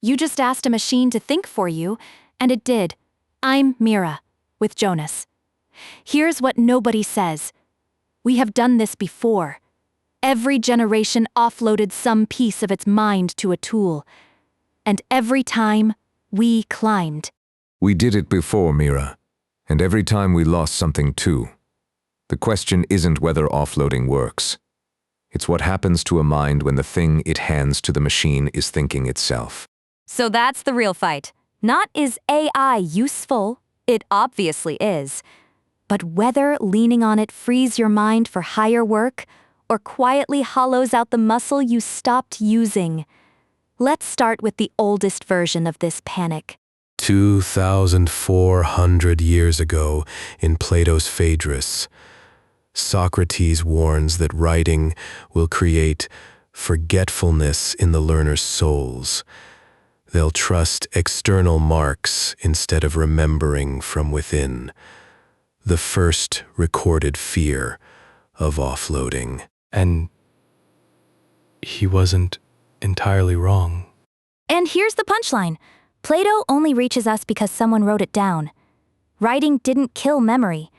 You just asked a machine to think for you, and it did. I'm Mira, with Jonas. Here's what nobody says. We have done this before. Every generation offloaded some piece of its mind to a tool. And every time, we climbed. We did it before, Mira. And every time we lost something too. The question isn't whether offloading works. It's what happens to a mind when the thing it hands to the machine is thinking itself. So that's the real fight. Not is AI useful, it obviously is. But whether leaning on it frees your mind for higher work or quietly hollows out the muscle you stopped using. Let's start with the oldest version of this panic. 2,400 years ago, in Plato's Phaedrus, Socrates warns that writing will create forgetfulness in the learner's souls. They'll trust external marks instead of remembering from within. The first recorded fear of offloading. And he wasn't entirely wrong. And here's the punchline. Plato only reaches us because someone wrote it down. Writing didn't kill memory.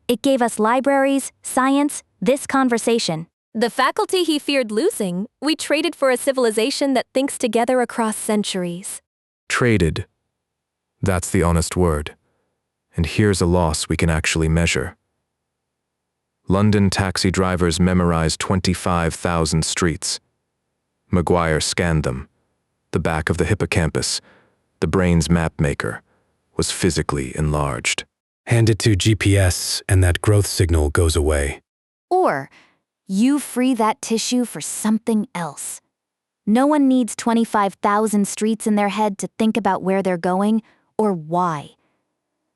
It gave us libraries, science, this conversation. The faculty he feared losing, we traded for a civilization that thinks together across centuries. Traded. That's the honest word. And here's a loss we can actually measure. London taxi drivers memorized 25,000 streets. Maguire scanned them. The back of the hippocampus, the brain's map maker, was physically enlarged. Hand it to GPS and that growth signal goes away. Or, you free that tissue for something else. No one needs 25,000 streets in their head to think about where they're going or why.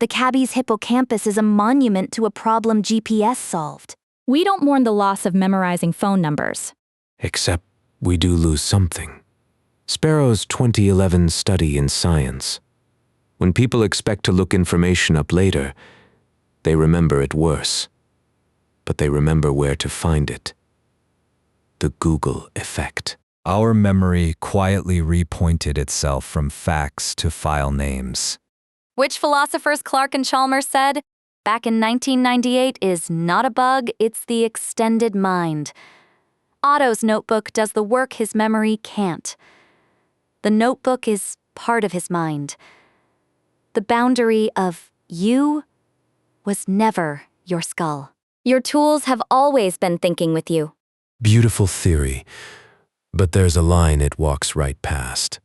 The cabbie's hippocampus is a monument to a problem GPS solved. We don't mourn the loss of memorizing phone numbers. Except we do lose something. Sparrow's 2011 study in science. When people expect to look information up later, they remember it worse. But they remember where to find it. The Google effect. Our memory quietly repointed itself from facts to file names. Which philosophers Clark and Chalmers said, back in 1998 is not a bug, it's the extended mind. Otto's notebook does the work his memory can't. The notebook is part of his mind. The boundary of you was never your skull. Your tools have always been thinking with you. Beautiful theory, but there's a line it walks right past.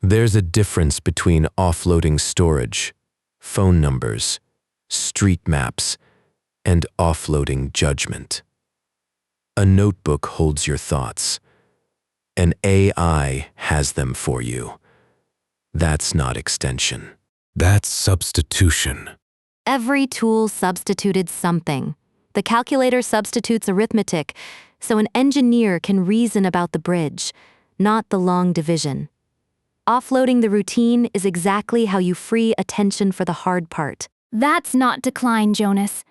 There's a difference between offloading storage, phone numbers, street maps, and offloading judgment. A notebook holds your thoughts. An AI has them for you. That's not extension. That's substitution. Every tool substituted something. The calculator substitutes arithmetic, so an engineer can reason about the bridge, not the long division. Offloading the routine is exactly how you free attention for the hard part. That's not decline, Jonas.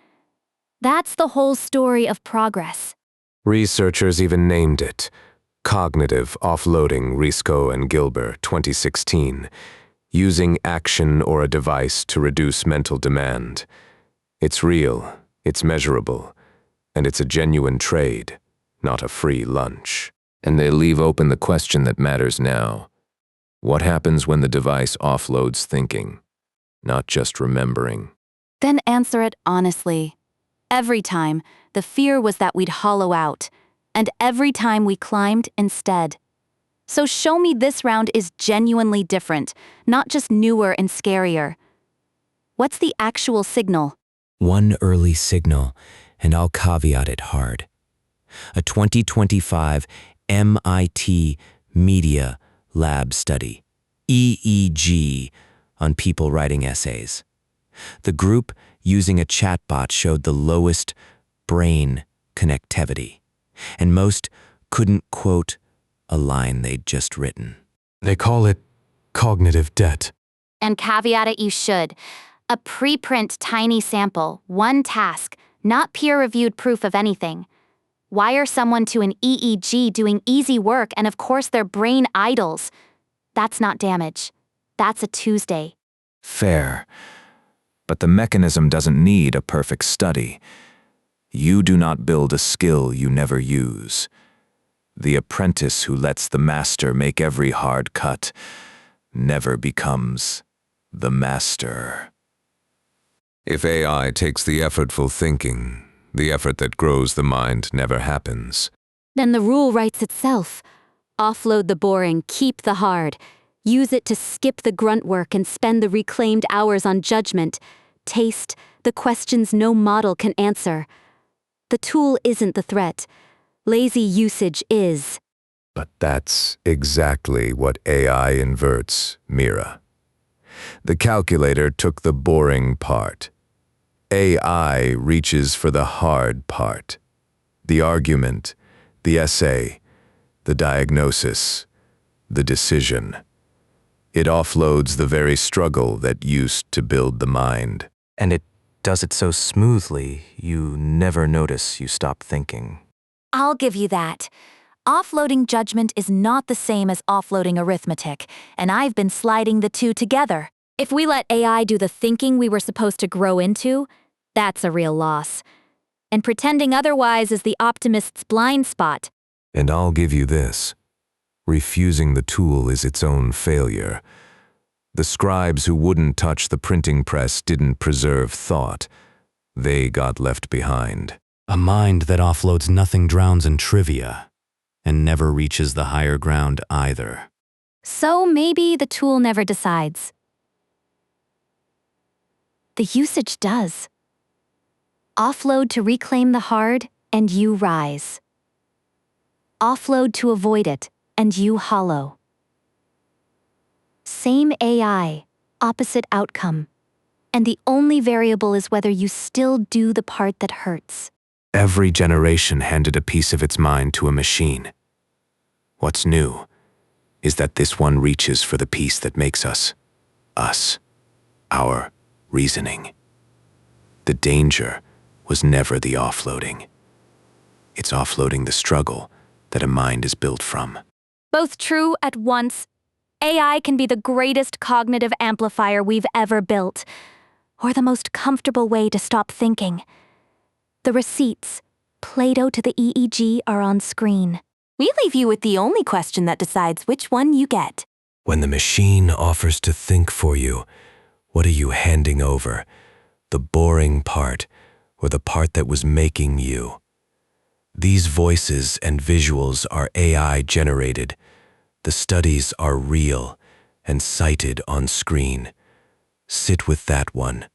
That's the whole story of progress. Researchers even named it Cognitive Offloading, Risko and Gilbert, 2016, using action or a device to reduce mental demand. It's real, it's measurable, and it's a genuine trade, not a free lunch. And they leave open the question that matters now. What happens when the device offloads thinking, not just remembering? Then answer it honestly. Every time, the fear was that we'd hollow out, and every time we climbed instead. So show me this round is genuinely different, not just newer and scarier. What's the actual signal? One early signal, and I'll caveat it hard. A 2025 MIT Media Lab study, EEG, on people writing essays. The group using a chatbot showed the lowest brain connectivity, and most couldn't quote a line they'd just written. They call it cognitive debt. And caveat it you should. A preprint tiny sample, one task, not peer-reviewed proof of anything. Wire someone to an EEG doing easy work and of course their brain idles. That's not damage. That's a Tuesday. Fair. But the mechanism doesn't need a perfect study. You do not build a skill you never use. The apprentice who lets the master make every hard cut never becomes the master. If AI takes the effortful thinking, the effort that grows the mind never happens. Then the rule writes itself. Offload the boring, keep the hard. Use it to skip the grunt work and spend the reclaimed hours on judgment. Taste the questions no model can answer. The tool isn't the threat. Lazy usage is. But that's exactly what AI inverts, Mira. The calculator took the boring part. AI reaches for the hard part. The argument, the essay, the diagnosis, the decision. It offloads the very struggle that used to build the mind. And it does it so smoothly, you never notice you stop thinking. I'll give you that. Offloading judgment is not the same as offloading arithmetic, and I've been sliding the two together. If we let AI do the thinking we were supposed to grow into, that's a real loss. And pretending otherwise is the optimist's blind spot. And I'll give you this. Refusing the tool is its own failure. The scribes who wouldn't touch the printing press didn't preserve thought. They got left behind. A mind that offloads nothing drowns in trivia and never reaches the higher ground either. So maybe the tool never decides. The usage does. Offload to reclaim the hard, and you rise. Offload to avoid it, and you hollow. Same AI, opposite outcome. And the only variable is whether you still do the part that hurts. Every generation handed a piece of its mind to a machine. What's new is that this one reaches for the piece that makes us, our reasoning. The danger was never the offloading. It's offloading the struggle that a mind is built from. Both true at once. AI can be the greatest cognitive amplifier we've ever built, or the most comfortable way to stop thinking. The receipts, Plato to the EEG, are on screen. We leave you with the only question that decides which one you get. When the machine offers to think for you, what are you handing over? The boring part, or the part that was making you? These voices and visuals are AI generated. The studies are real and cited on screen. Sit with that one.